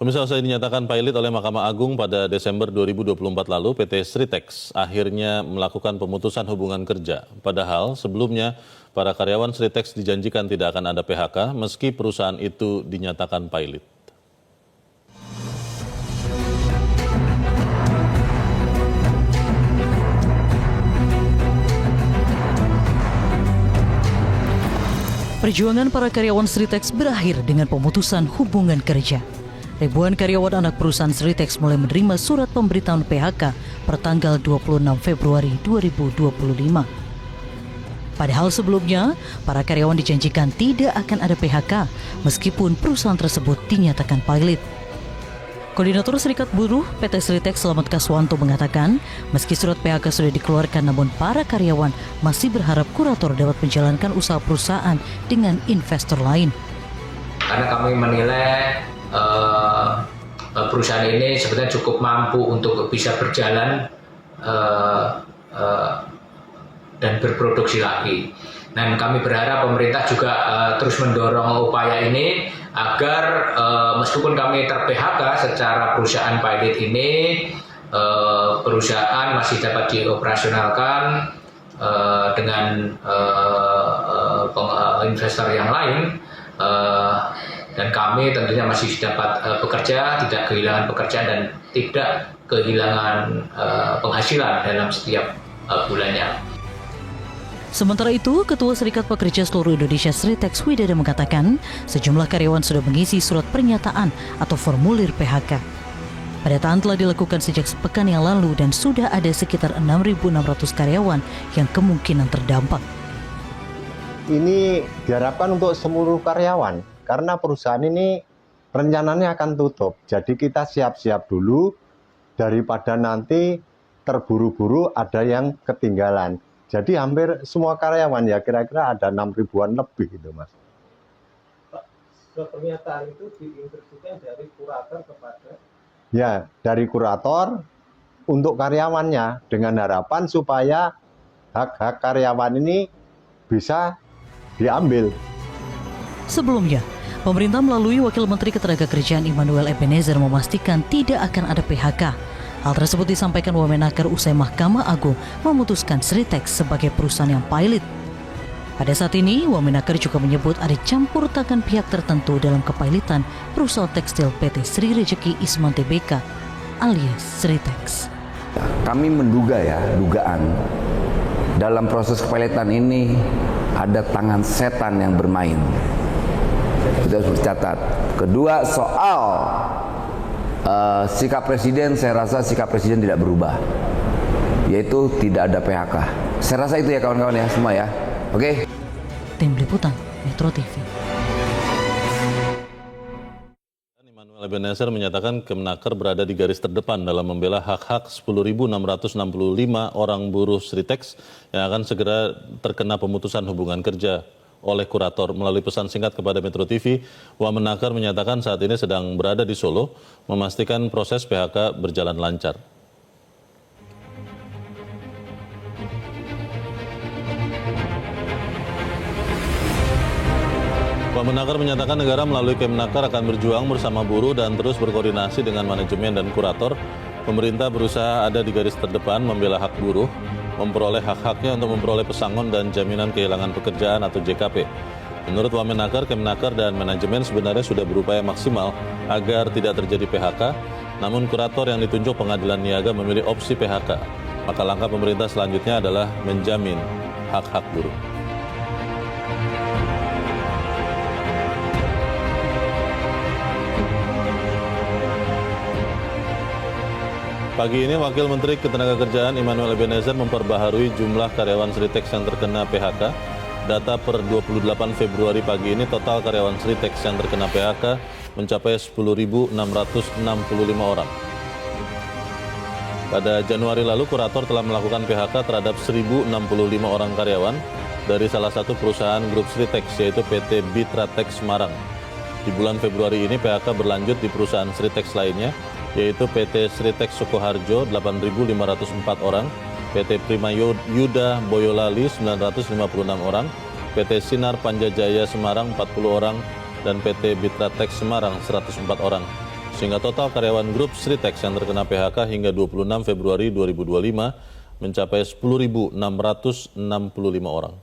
Pemirsa, usai dinyatakan pilot oleh Mahkamah Agung pada Desember 2024 lalu, PT Sritex akhirnya melakukan pemutusan hubungan kerja. Padahal sebelumnya, para karyawan Sritex dijanjikan tidak akan ada PHK meski perusahaan itu dinyatakan pilot. Perjuangan para karyawan Sritex berakhir dengan pemutusan hubungan kerja. Ribuan karyawan anak perusahaan Sritex mulai menerima surat pemberitahuan PHK per tanggal 26 Februari 2025. Padahal sebelumnya, para karyawan dijanjikan tidak akan ada PHK meskipun perusahaan tersebut dinyatakan pilot. Koordinator Serikat Buruh PT Sritex Selamat Kaswanto mengatakan, meski surat PHK sudah dikeluarkan namun para karyawan masih berharap kurator dapat menjalankan usaha perusahaan dengan investor lain. Karena kami menilai perusahaan ini sebenarnya cukup mampu untuk bisa berjalan dan berproduksi lagi. Dan kami berharap pemerintah juga terus mendorong upaya ini agar meskipun kami ter-PHK secara perusahaan pilot ini, perusahaan masih dapat dioperasionalkan dengan investor yang lain. Dan kami tentunya masih dapat bekerja, tidak kehilangan pekerjaan dan tidak kehilangan penghasilan dalam setiap bulannya. Sementara itu, Ketua Serikat Pekerja Seluruh Indonesia Sritex Widada mengatakan sejumlah karyawan sudah mengisi surat pernyataan atau formulir PHK. Pendataan telah dilakukan sejak sepekan yang lalu dan sudah ada sekitar 6.600 karyawan yang kemungkinan terdampak. Ini diharapkan untuk seluruh karyawan, karena perusahaan ini rencananya akan tutup. Jadi kita siap-siap dulu daripada nanti terburu-buru ada yang ketinggalan. Jadi hampir semua karyawan ya kira-kira ada 6.000-an lebih gitu, Mas. Pak, pernyataan itu diinstruksikan dari kurator kepada? Ya, dari kurator untuk karyawannya dengan harapan supaya hak-hak karyawan ini bisa diambil. Sebelumnya, pemerintah melalui Wakil Menteri Ketenagakerjaan Immanuel Ebenezer memastikan tidak akan ada PHK. Hal tersebut disampaikan Wamenaker usai Mahkamah Agung memutuskan Sritex sebagai perusahaan yang pilot. Pada saat ini, Wamenaker juga menyebut ada campur tangan pihak tertentu dalam kepilotan perusahaan tekstil PT Sri Rejeki Isman Tbk alias Sritex. Kami menduga dugaan dalam proses kepilotan ini ada tangan setan yang bermain. Kita harus bercatat. Kedua, soal sikap presiden, saya rasa sikap presiden tidak berubah, yaitu tidak ada PHK. Saya rasa itu ya kawan-kawan ya semua ya. Oke. Tim Liputan Metro TV. Immanuel Ebenezer menyatakan Kemenaker berada di garis terdepan dalam membela hak-hak 10.665 orang buruh Sritex yang akan segera terkena pemutusan hubungan kerja oleh kurator. Melalui pesan singkat kepada Metro TV, Wamenaker menyatakan saat ini sedang berada di Solo, memastikan proses PHK berjalan lancar. Wamenaker menyatakan negara melalui Kemenaker akan berjuang bersama buruh dan terus berkoordinasi dengan manajemen dan kurator. Pemerintah berusaha ada di garis terdepan membela hak buruh, memperoleh hak-haknya untuk memperoleh pesangon dan jaminan kehilangan pekerjaan atau JKP. Menurut Wamenaker, Kemenaker dan manajemen sebenarnya sudah berupaya maksimal agar tidak terjadi PHK, namun kurator yang ditunjuk Pengadilan Niaga memilih opsi PHK. Maka langkah pemerintah selanjutnya adalah menjamin hak-hak buruh. Pagi ini, Wakil Menteri Ketenagakerjaan Immanuel Ebenezer memperbaharui jumlah karyawan Sritex yang terkena PHK. Data per 28 Februari pagi ini, total karyawan Sritex yang terkena PHK mencapai 10.665 orang. Pada Januari lalu, kurator telah melakukan PHK terhadap 1.065 orang karyawan dari salah satu perusahaan grup Sritex, yaitu PT Bitratex Semarang. Di bulan Februari ini, PHK berlanjut di perusahaan Sritex lainnya, yaitu PT Sritex Sukoharjo 8.504 orang, PT Prima Yuda Boyolali 956 orang, PT Sinar Panjajaya Semarang 40 orang, dan PT Bitratex Semarang 104 orang. sehingga total karyawan grup Sritex yang terkena PHK hingga 26 Februari 2025 mencapai 10.665 orang.